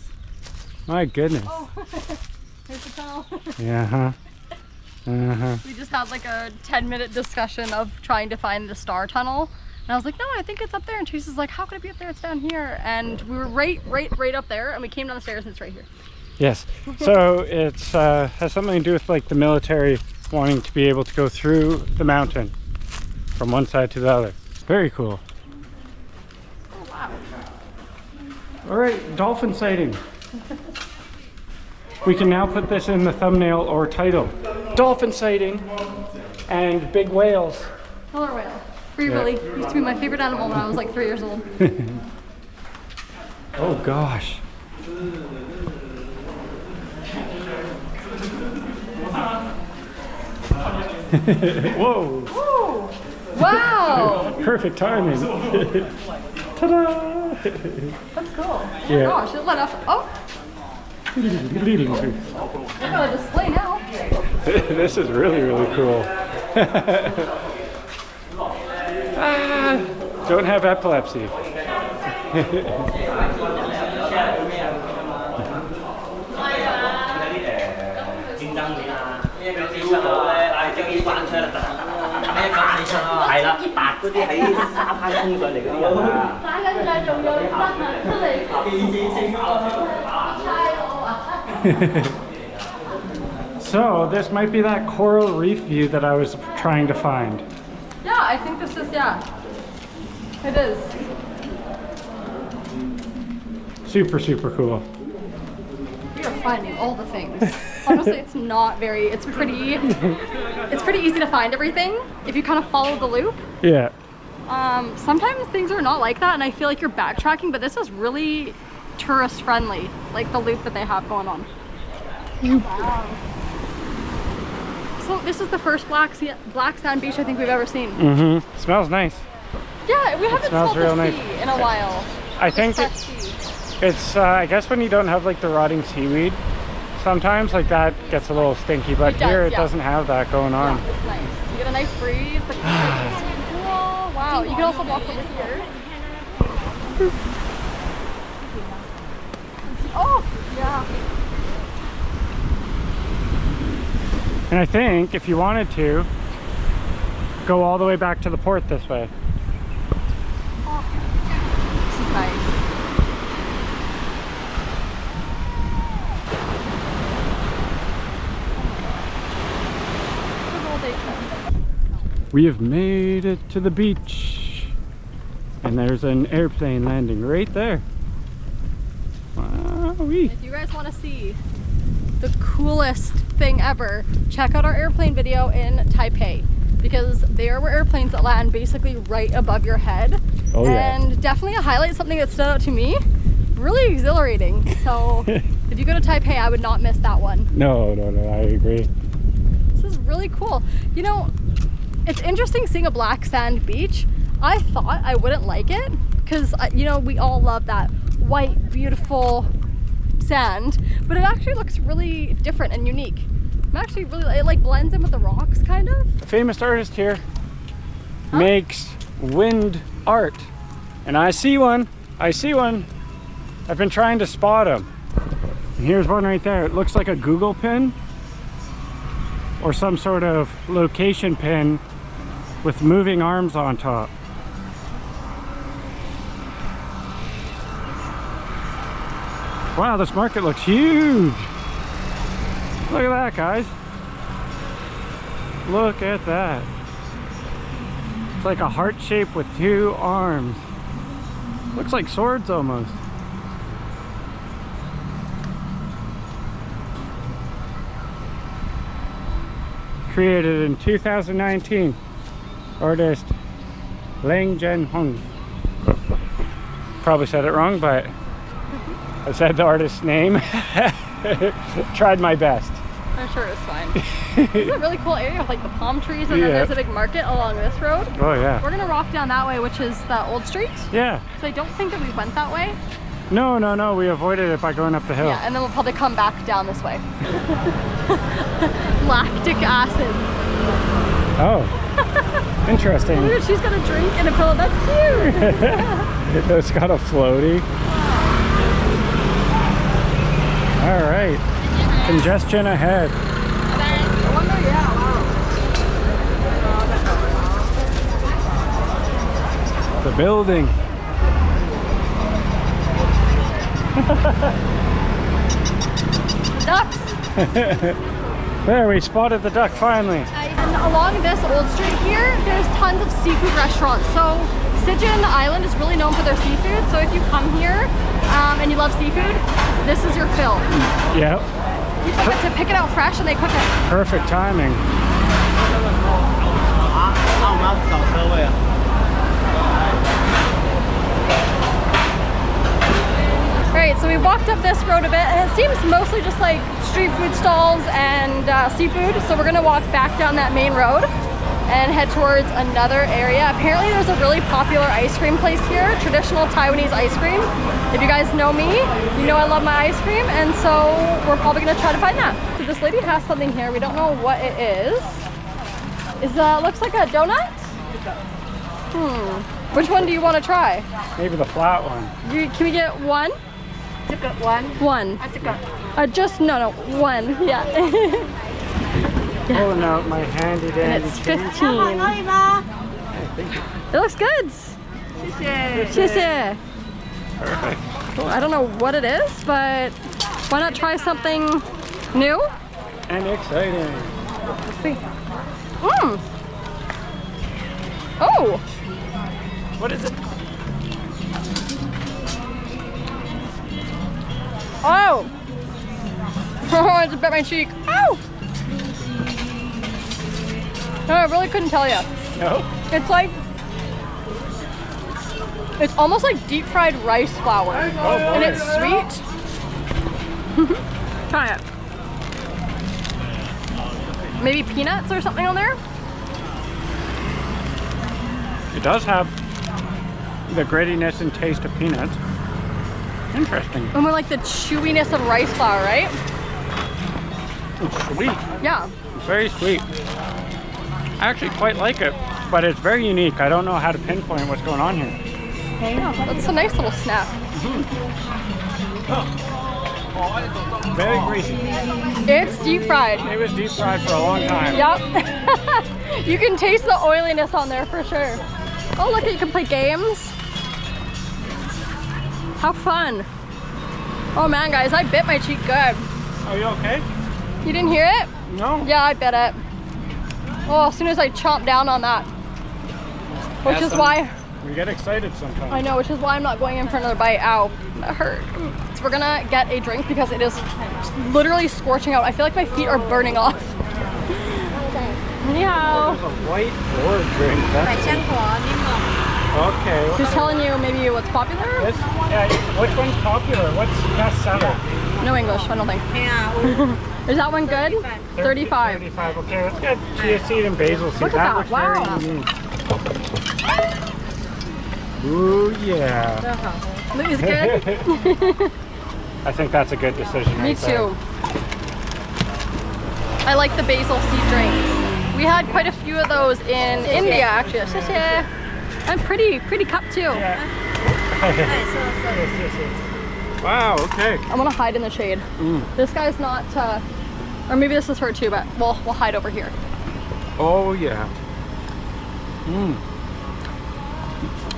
My goodness. Oh, there's the tunnel. Yeah, huh? Uh-huh. We just had like a 10-minute discussion of trying to find the star tunnel. And I was like, no, I think it's up there. And Teresa's like, how could it be up there? It's down here. And we were right up there. And we came down the stairs and it's right here. Yes. So it's has something to do with like the military wanting to be able to go through the mountain from one side to the other. Very cool. Oh, wow. All right, dolphin sighting. We can now put this in the thumbnail or title. Dolphin sighting and big whales. Killer whale. Free Willy. Used to be my favorite animal when I was like 3 years old. Oh gosh. Whoa. Woo! Wow! Perfect timing. Ta-da! That's cool. Oh Yeah. gosh, it let off. Oh! I got a display now. This is really, really cool. Don't have epilepsy. So this might be that coral reef view that I was trying to find. Yeah, I think this is, yeah. It is. Super, super cool. We are finding all the things. Honestly, it's not very, it's pretty easy to find everything if you kind of follow the loop. Yeah. Sometimes things are not like that and I feel like you're backtracking, but this is really tourist friendly, like the loop that they have going on. Wow. So this is the first black sand beach I think we've ever seen. Mm-hmm. Smells nice. Yeah, we haven't smelled real the nice. sea in a while. I think it's I guess when you don't have like the rotting seaweed, sometimes like that gets a little stinky, but It does, here it yeah. doesn't have that going on. Yeah, it's nice. You get a nice breeze. The cool. Wow, you can also walk over here. Oh, yeah. And I think if you wanted to, go all the way back to the port this way. Oh, this is nice. We have made it to the beach. And there's an airplane landing right there. Wow-wee. If you guys want to see the coolest thing ever, check out our airplane video in Taipei, because there were airplanes that land basically right above your head. Oh, yeah. And definitely a highlight, something that stood out to me. Really exhilarating. So if you go to Taipei, I would not miss that one. No, I agree. This is really cool. You know, it's interesting seeing a black sand beach. I thought I wouldn't like it because, you know, we all love that white, beautiful sand, but it actually looks really different and unique. I'm actually really, it like blends in with the rocks kind of. A famous artist here makes wind art, and I see one. I've been trying to spot him. And here's one right there. It looks like a Google pin or some sort of location pin with moving arms on top. Wow, this market looks huge. Look at that, guys. Look at that. It's like a heart shape with two arms. Looks like swords almost. Created in 2019. Artist Lang Zhenhong. Probably said it wrong, but I said the artist's name. Tried my best. I'm sure it's fine. This is a really cool area with like the palm trees, and then there's a big market along this road. Oh yeah. We're gonna walk down that way, which is the old street. Yeah. So I don't think that we went that way. No, we avoided it by going up the hill. Yeah, and then we'll probably come back down this way. Lactic acid. Oh, interesting. Look, she's got a drink and a pillow. That's cute. It's got a floaty. All right, congestion ahead. I wonder, yeah, wow. The building. Ducks. There, we spotted the duck finally. And along this old street here, there's tons of seafood restaurants. So Cijin Island is really known for their seafood. So if you come here and you love seafood, this is your fill. Yep. You get to pick it out fresh and they cook it. Perfect timing. Alright, so we walked up this road a bit, and it seems mostly just like street food stalls and seafood. So we're gonna walk back down that main road and head towards another area. Apparently there's a really popular ice cream place here, traditional Taiwanese ice cream. If you guys know me, you know I love my ice cream, and so we're probably gonna try to find that. So this lady has something here, we don't know what it is. Looks like a donut? Which one do you want to try? Maybe the flat one. Can we get one? One. Just, no, one, yeah. Pulling out my handy dandy. And it's 15. It looks good. 谢谢. Perfect. Well, I don't know what it is, but why not try something new? And exciting. Let's see. Oh! What is it? Oh! Oh, I just bit my cheek. Ow! No, I really couldn't tell you. No? It's like, it's almost like deep fried rice flour. Oh, boy. And it's sweet. Try it. Maybe peanuts or something on there? It does have the grittiness and taste of peanuts. Interesting. And with like the chewiness of rice flour, right? It's sweet. Yeah. It's very sweet. I actually quite like it, but it's very unique. I don't know how to pinpoint what's going on here. Yeah, that's a nice little snack. Very greasy. It's deep fried. It was deep fried for a long time. Yep. You can taste the oiliness on there for sure. Oh, look, you can play games. How fun. Oh man, guys, I bit my cheek good. Are you okay? You didn't hear it? No. Yeah, I bit it. Oh, as soon as I chomped down on that. Which is why We get excited sometimes. I know, which is why I'm not going in for another bite. Ow, that hurt. So we're gonna get a drink because it is literally scorching out. I feel like my feet are burning off. Ni hao. There's a white board drink. That's okay. She's telling you maybe what's popular? This, yeah, which one's popular? What's best seller? No English, I don't think. Is that one good? 35. 35. Okay, let's get chia seed and basil seed. Look at that, looks wow. very unique. Ooh, yeah. Is it good? I think that's a good decision. Me right there. too. I like the basil seed drinks. We had quite a few of those in India actually. And pretty cup too. Yeah. Wow, okay. I want to hide in the shade. This guy's not, or maybe this is her too, but we'll hide over here. Oh, yeah.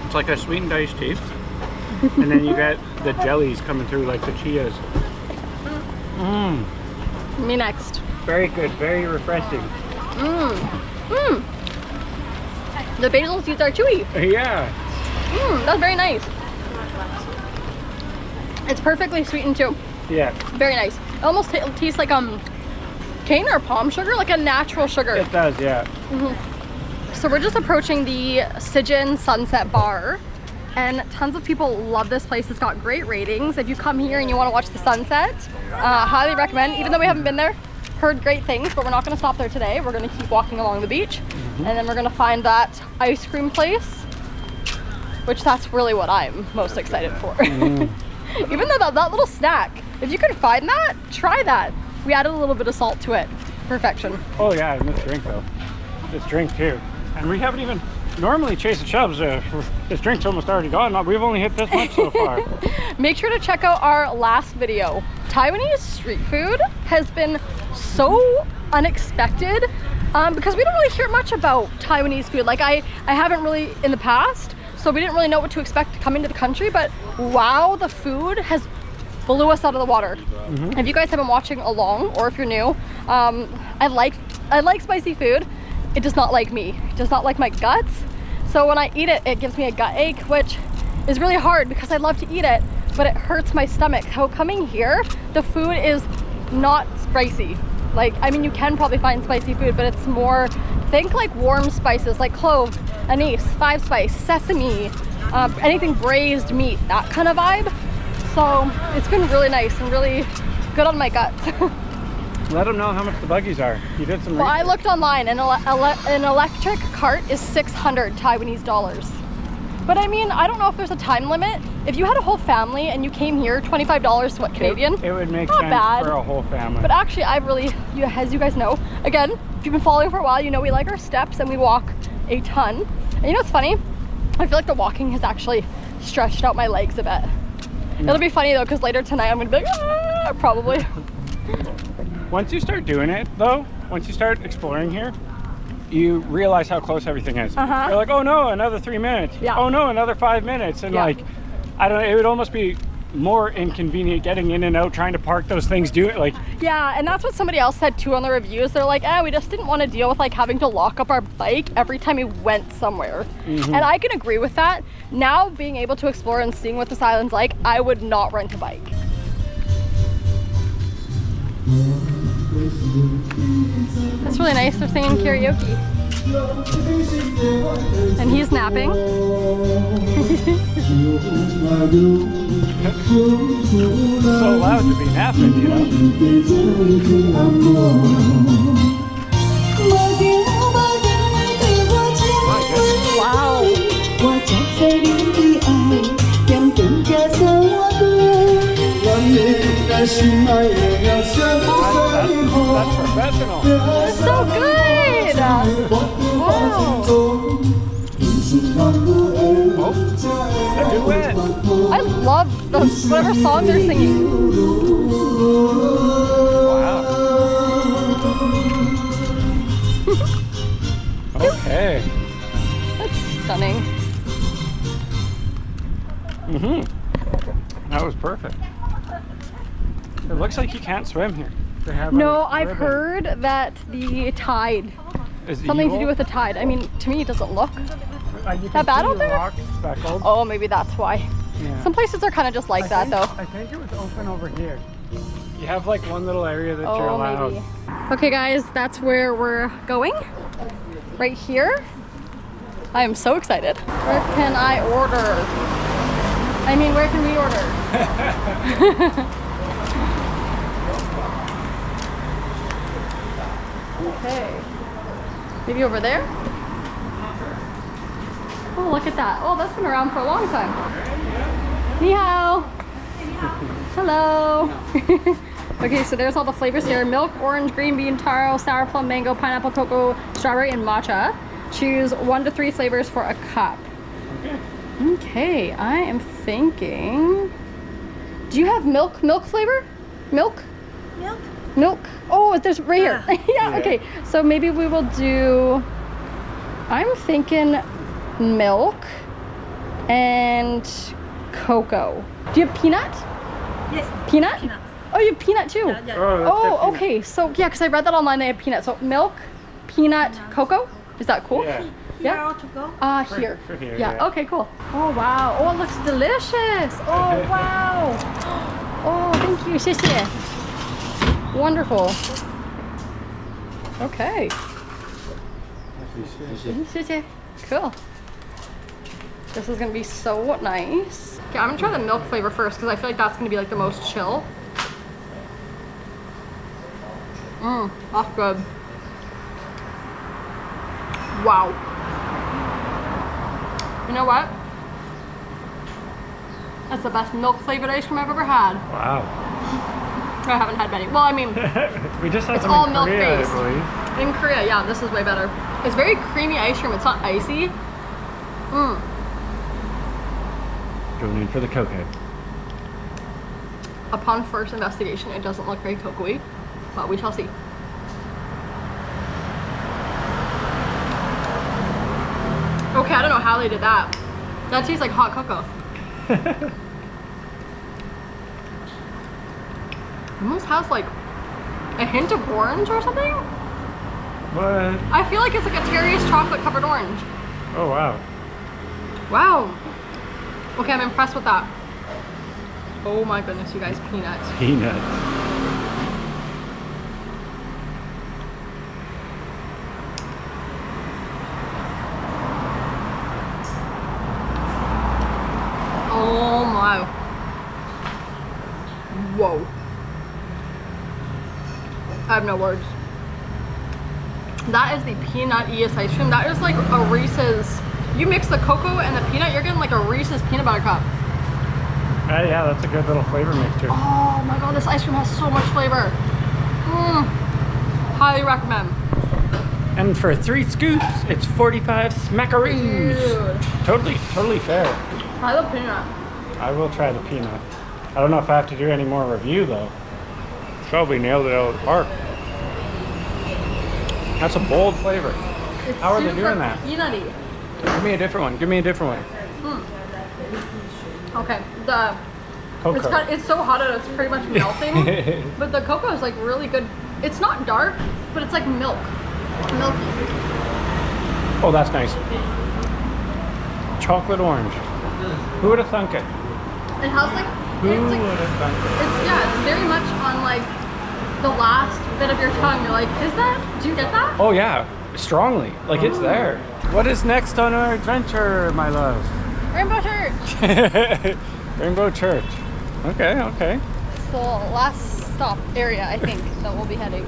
It's like a sweetened iced tea. And then you get the jellies coming through like the chias. Me next. Very good, very refreshing. The basil seeds are chewy. Yeah. That's very nice. It's perfectly sweetened too. Yeah. Very nice. It almost tastes like cane or palm sugar, like a natural sugar. It does, yeah. So we're just approaching the Cijin Sunset Bar, and tons of people love this place. It's got great ratings. If you come here and you want to watch the sunset, highly recommend. Even though we haven't been there, heard great things, but we're not going to stop there today. We're going to keep walking along the beach, and then we're going to find that ice cream place, which that's really what I'm most excited for. Even though that little snack, if you can find that, try that. We added a little bit of salt to it. Perfection. Oh yeah, and this drink though. This drink too. And we haven't even normally chased the chubs. This drink's almost already gone. We've only hit this much so far. Make sure to check out our last video. Taiwanese street food has been so unexpected because we don't really hear much about Taiwanese food. Like I haven't really in the past, so we didn't really know what to expect coming to the country, but wow, the food has blew us out of the water. If you guys have been watching along, or if you're new, I like spicy food. It does not like me. It does not like my guts. So when I eat it, it gives me a gut ache, which is really hard because I love to eat it, but it hurts my stomach. So coming here, the food is not spicy. Like, I mean, you can probably find spicy food, but it's more, think like warm spices, like clove, anise, 5-spice, sesame, anything braised meat, that kind of vibe. So it's been really nice and really good on my guts. Let them know how much the buggies are. You did some Well, I research. looked online and an electric cart is 600 Taiwanese dollars. But I mean, I don't know if there's a time limit. If you had a whole family and you came here, $25, what, Canadian? It would make Not sense bad. for a whole family. But actually, as you guys know, again, if you've been following for a while, you know we like our steps and we walk a ton. And you know what's funny? I feel like the walking has actually stretched out my legs a bit. It'll be funny though, because later tonight I'm gonna be like, ah, probably. Once you start doing it though, once you start exploring here, you realize how close everything is. You're like, oh no, another 3 minutes. Yeah. Oh no, another 5 minutes. And Yeah. like, I don't know, it would almost be more inconvenient getting in and out, trying to park those things, do it like. Yeah, and that's what somebody else said too on the reviews. They're like, we just didn't want to deal with like having to lock up our bike every time we went somewhere. And I can agree with that. Now being able to explore and seeing what this island's like, I would not rent a bike. That's really nice. They're singing karaoke. And he's napping. So loud to be napping, you know? Wow. That's professional. That's so good. Wow. Oh, a duet. I love whatever song they're singing. Wow. Okay. That's stunning. That was perfect. It looks like you can't swim here. They have No, a I've ribbon. heard that the tide, Is something to evil? do with the tide. I mean, to me it doesn't look You That bad see out there? rocks speckled. Oh, maybe that's why. Yeah. Some places are kind of just like that, though. I think it was open over here. You have like one little area that you're Oh, allowed. maybe. Okay, guys, that's where we're going. Right here. I am so excited. Where can I order? I mean, where can we order? Okay. Maybe over there? Oh, look at that. Oh, that's been around for a long time. Ni hao. Hello. Okay, so there's all the flavors here. Milk, orange, green bean, taro, sour plum, mango, pineapple, cocoa, strawberry, and matcha. Choose 1 to 3 flavors for a cup. Okay. Okay, I am thinking... Do you have milk flavor? Milk? Milk? Milk. Oh, there's right here. Yeah. Yeah, okay. So maybe we will do... I'm thinking milk and cocoa. Do you have peanut? Yes. Peanut? Peanuts. Oh, you have peanut too? Yeah, yeah. Oh, Oh, okay. So, yeah, because I read that online, they have peanut. So, milk, peanut, cocoa? Is that cool? Yeah. Yeah. Here to go. Here. For here, Yeah, yeah. okay, cool. Oh, wow. Oh, it looks delicious. Oh, wow. Oh, thank you. 谢谢. Wonderful. Okay. 谢谢. Cool. This is gonna be so nice. Okay, I'm gonna try the milk flavor first because I feel like that's gonna be like the most chill. That's good. Wow. You know what? That's the best milk flavored ice cream I've ever had. Wow. I haven't had many. Well, I mean, We just had it's some all in milk Korea, based. I believe. In Korea, yeah, this is way better. It's very creamy ice cream. It's not icy. Going in for the cocoa. Upon first investigation, it doesn't look very cocoa-y, but we shall see. Okay, I don't know how they did that. That tastes like hot cocoa. Almost has like a hint of orange or something. What? I feel like it's like a Terry's chocolate covered orange. Oh, wow. Wow. Okay, I'm impressed with that. Oh my goodness, you guys, peanuts. Peanut. Oh my. Whoa. I have no words. That is the peanut-iest ice cream. That is like a Reese's. You mix the cocoa and the peanut, you're getting like a Reese's peanut butter cup. Yeah, that's a good little flavor mixture. Oh my god, this ice cream has so much flavor. Highly recommend. And for 3 scoops, it's 45 smackaroos. Dude. Totally fair. I love peanut. I will try the peanut. I don't know if I have to do any more review though. Shelby nailed it out of the park. That's a bold flavor. It's How are they super doing that? peanutty. Give me a different one. Give me a different one. Okay, Cocoa. it's so hot that it's pretty much melting, but the cocoa is like really good. It's not dark, but it's like milk. Milky. Oh, that's nice. Chocolate orange. Who would have thunk it? It has like, Who it's would like, have thunk it? it's very much on like the last bit of your tongue. You're like, is that? Do you get that? Oh yeah, strongly. Like it's there. What is next on our adventure, my love? Rainbow Church. Rainbow Church. Okay. So last stop area, I think, that we'll be heading.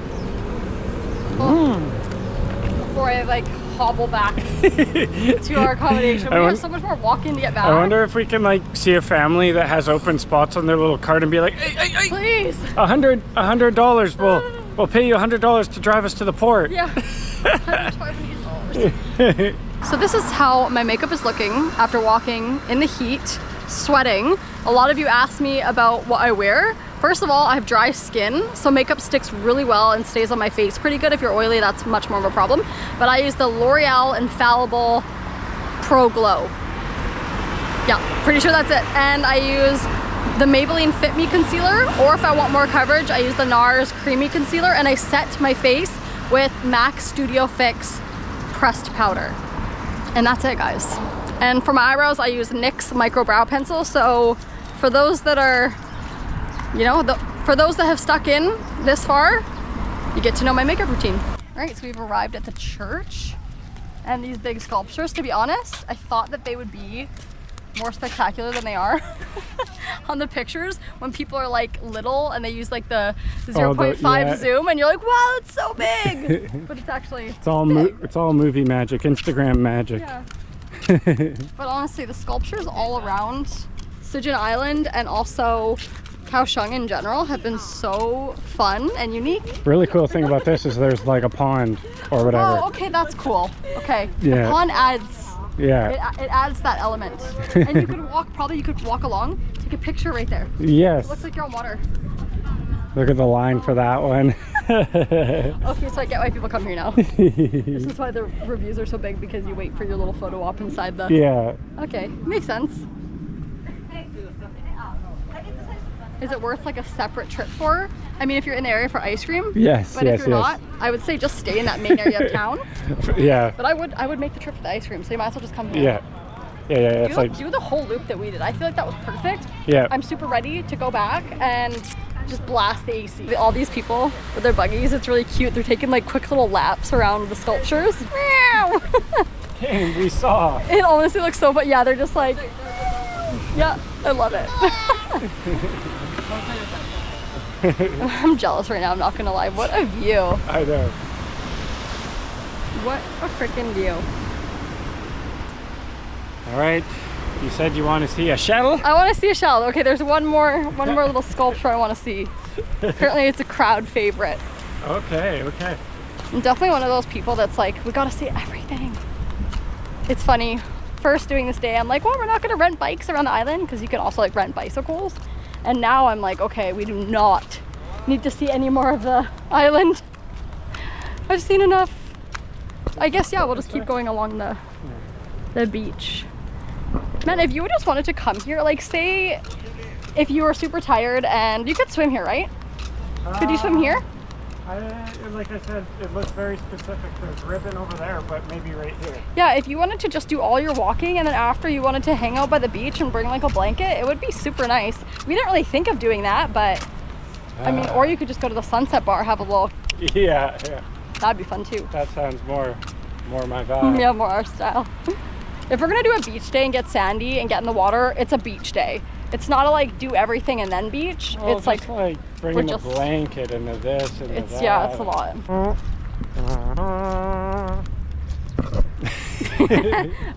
Before I like hobble back to our accommodation. We have so much more walking to get back. I wonder if we can like see a family that has open spots on their little cart and be like, hey, Please. $100. We'll pay you $100 to drive us to the port. Yeah. $120. So this is how my makeup is looking after walking in the heat, sweating. A lot of you asked me about what I wear. First of all, I have dry skin, so makeup sticks really well and stays on my face pretty good. If you're oily, that's much more of a problem. But I use the L'Oreal Infallible Pro Glow. Yeah, pretty sure that's it. And I use the Maybelline Fit Me Concealer, or if I want more coverage, I use the NARS Creamy Concealer, and I set my face with MAC Studio Fix Pressed Powder. And that's it, guys. And for my eyebrows, I use NYX micro brow pencil. So for those that are, you know, for those that have stuck in this far, you get to know my makeup routine. All right, so we've arrived at the church and these big sculptures. To be honest, I thought that they would be more spectacular than they are on the pictures when people are like little and they use like the 0.5 zoom and you're like, wow, it's so big. But it's actually it's all movie magic, Instagram magic. Yeah. But honestly, the sculptures all around Cijin Island and also Kaohsiung in general have been so fun and unique. Really cool thing about this is there's like a pond or whatever. Oh, okay, that's cool. Okay, yeah. The pond adds. Yeah. It adds that element. And you could walk, probably you could walk along, take a picture right there. Yes. It looks like you're on water. Look at the line for that one. Okay, so I get why people come here now. This is why the reviews are so big, because you wait for your little photo op inside the... Yeah. Okay, makes sense. Is it worth like a separate trip for? I mean, if you're in the area for ice cream. Yes, but if you're not, I would say just stay in that main area of town. Yeah. But I would make the trip for the ice cream, so you might as well just come here. Yeah. Yeah. It's like do the whole loop that we did. I feel like that was perfect. Yeah. I'm super ready to go back and just blast the AC. All these people with their buggies, it's really cute. They're taking like quick little laps around the sculptures. Dang, we saw. It honestly looks so, but yeah, they're just like, yeah, I love it. I'm jealous right now, I'm not gonna lie. What a view. I know. What a freaking view. All right, you said you want to see a shell? I want to see a shell. Okay, there's one more little sculpture I want to see. Apparently it's a crowd favorite. Okay. I'm definitely one of those people that's like, we gotta see everything. It's funny, first doing this day, I'm like, well, we're not gonna rent bikes around the island, because you can also like rent bicycles. And now I'm like, okay, we do not need to see any more of the island. I've seen enough. I guess, yeah, we'll just keep going along the beach. Man, if you just wanted to come here, like say if you were super tired, and you could swim here, right? Could you swim here? Like I said, it looks very specific. There's ribbon over there, but maybe right here. Yeah, if you wanted to just do all your walking and then after you wanted to hang out by the beach and bring like a blanket, it would be super nice. We didn't really think of doing that, but I mean, or you could just go to the sunset bar, have a little... Yeah. That'd be fun too. That sounds more my vibe. Yeah, more our style. If we're gonna do a beach day and get sandy and get in the water, it's a beach day. It's not a like do everything and then beach. Well, it's like bringing a blanket into this and that. Yeah, it's a lot.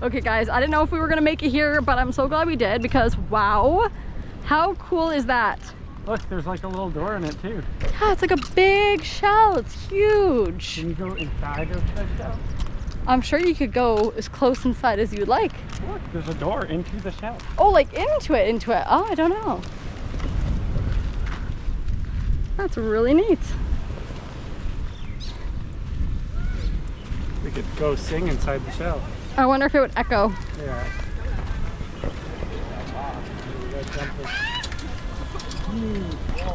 Okay guys, I didn't know if we were gonna make it here, but I'm so glad we did, because wow, how cool is that? Look, there's like a little door in it too. Yeah, it's like a big shell. It's huge. Can you go inside of the shell? I'm sure you could go as close inside as you'd like. Look, there's a door into the shell. Oh, like into it. Oh, I don't know. That's really neat. We could go sing inside the shell. I wonder if it would echo. Yeah.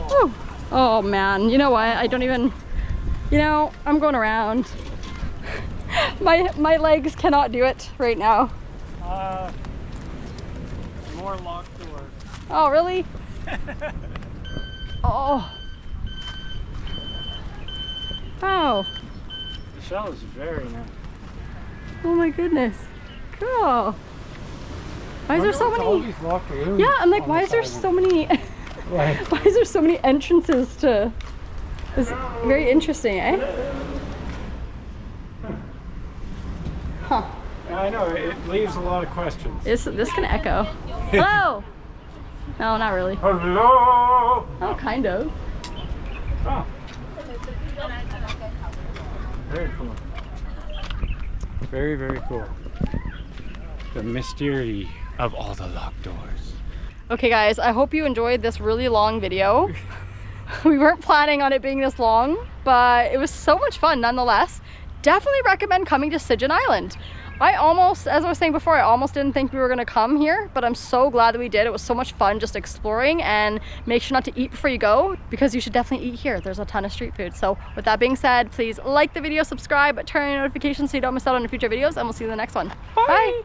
Whew. Oh man, you know what? I don't even, I'm going around. My legs cannot do it right now. More locked doors. Oh, really? Oh. Wow. The shell is very nice. Oh my goodness. Cool. Why is there so many? Yeah, I'm like, why is there so many? Why is there so many entrances to? It's very interesting, eh? Huh. I know, it leaves a lot of questions. This can echo. Hello. No, not really. Hello. Oh, kind of. Oh. Very cool. Very, very cool. The mystery of all the locked doors. Okay guys, I hope you enjoyed this really long video. We weren't planning on it being this long, but it was so much fun nonetheless. Definitely recommend coming to Cijin Island. I almost, as I was saying before, I almost didn't think we were gonna come here, but I'm so glad that we did. It was so much fun just exploring, and make sure not to eat before you go, because you should definitely eat here. There's a ton of street food. So with that being said, please like the video, subscribe, turn on notifications so you don't miss out on the future videos, and we'll see you in the next one. Bye.